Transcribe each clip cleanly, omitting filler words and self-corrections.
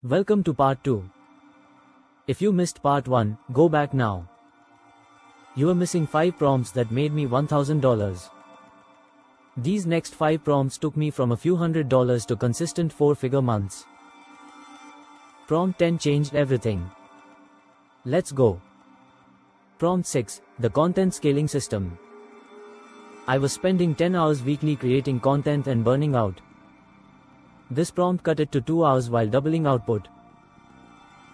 Welcome to part 2. If you missed part 1, go back now. You are missing 5 prompts that made me $1,000. These next 5 prompts took me from a few $100s to consistent 4-figure months. Prompt 10 changed everything. Let's go. Prompt 6, the content scaling system. I was spending 10 hours weekly creating content and burning out. This prompt cut it to 2 hours while doubling output.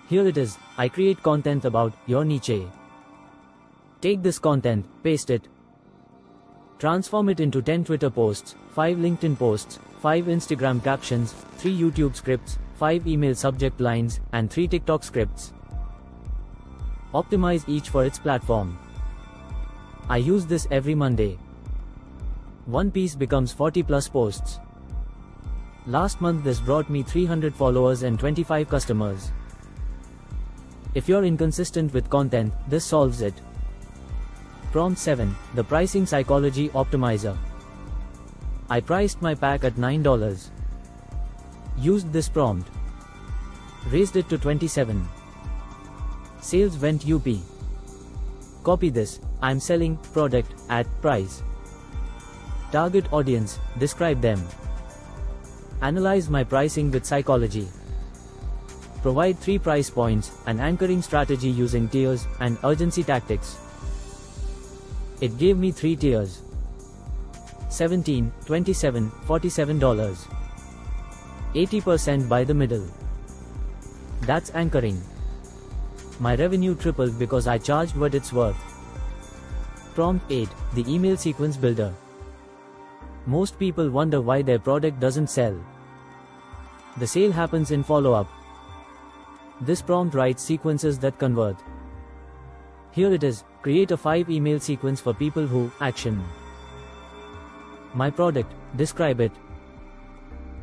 Here it is, I create content about your niche. Take this content, paste it. Transform it into 10 Twitter posts, 5 LinkedIn posts, 5 Instagram captions, 3 YouTube scripts, 5 email subject lines, and 3 TikTok scripts. Optimize each for its platform. I use this every Monday. One piece becomes 40 plus posts. Last month this brought me 300 followers and 25 customers. If you're inconsistent with content, this solves it. Prompt 7, the pricing psychology optimizer. I priced my pack at $9. Used this prompt. Raised it to 27. Sales went UP. Copy this, I'm selling product at price. Target audience, describe them. Analyze my pricing with psychology. Provide 3 price points, an anchoring strategy using tiers, and urgency tactics. It gave me 3 tiers. $17, $27, $47. 80% by the middle. That's anchoring. My revenue tripled because I charged what it's worth. Prompt 8, the email sequence builder. Most people wonder why their product doesn't sell. The sale happens in follow-up. This prompt writes sequences that convert. Here it is, create a 5 email sequence for people who action. My product, describe it.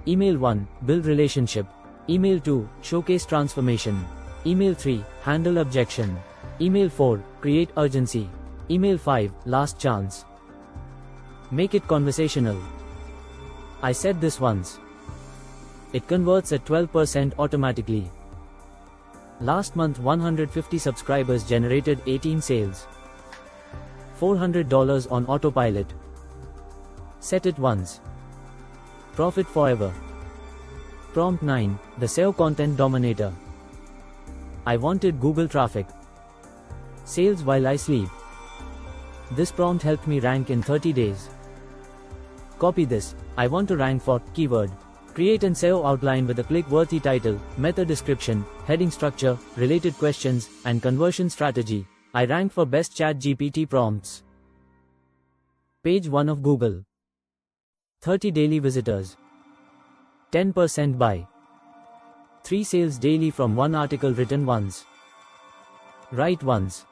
Email 1, build relationship. Email 2, showcase transformation. Email 3, handle objection. Email 4, create urgency. Email 5, last chance. Make it conversational. I said this once. It converts at 12% automatically. Last month 150 subscribers generated 18 sales. $400 on autopilot. Set it once. Profit forever. Prompt 9, the SEO Content Dominator. I wanted Google traffic. Sales while I sleep. This prompt helped me rank in 30 days. Copy this, I want to rank for keyword. Create an SEO outline with a click-worthy title, meta description, heading structure, related questions, and conversion strategy. I rank for best ChatGPT prompts. Page 1 of Google. 30 daily visitors. 10% buy. 3 sales daily from 1 article written once. Write once.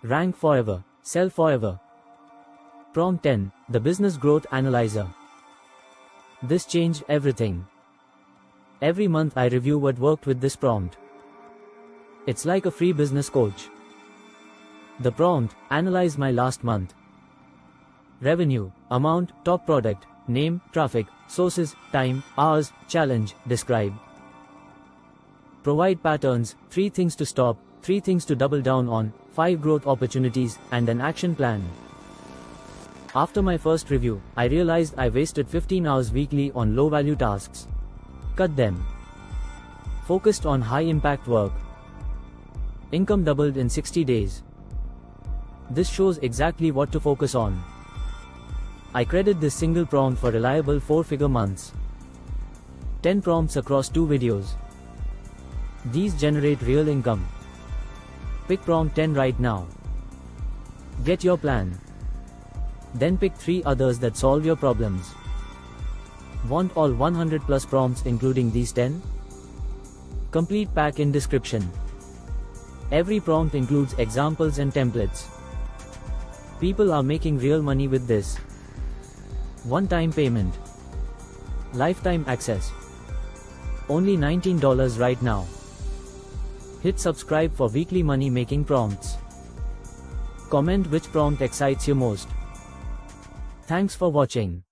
Rank forever, sell forever. Prompt 10, the business growth analyzer. This changed everything. Every month I review what worked with this prompt. It's like a free business coach. The prompt, analyze my last month. Revenue, amount, top product, name, traffic, sources, time, hours, challenge, describe. Provide patterns, 3 things to stop, 3 things to double down on, 5 growth opportunities, and an action plan. After my first review, I realized I wasted 15 hours weekly on low-value tasks. Cut them. Focused on high-impact work. Income doubled in 60 days. This shows exactly what to focus on. I credit this single prompt for reliable 4-figure months. 10 prompts across 2 videos. These generate real income. Pick prompt 10 right now. Get your plan. Then pick 3 others that solve your problems. Want all 100 plus prompts including these 10? Complete pack in description. Every prompt includes examples and templates. People are making real money with this. One-time payment. Lifetime access. Only $19 right now. Hit subscribe for weekly money-making prompts. Comment which prompt excites you most. Thanks for watching.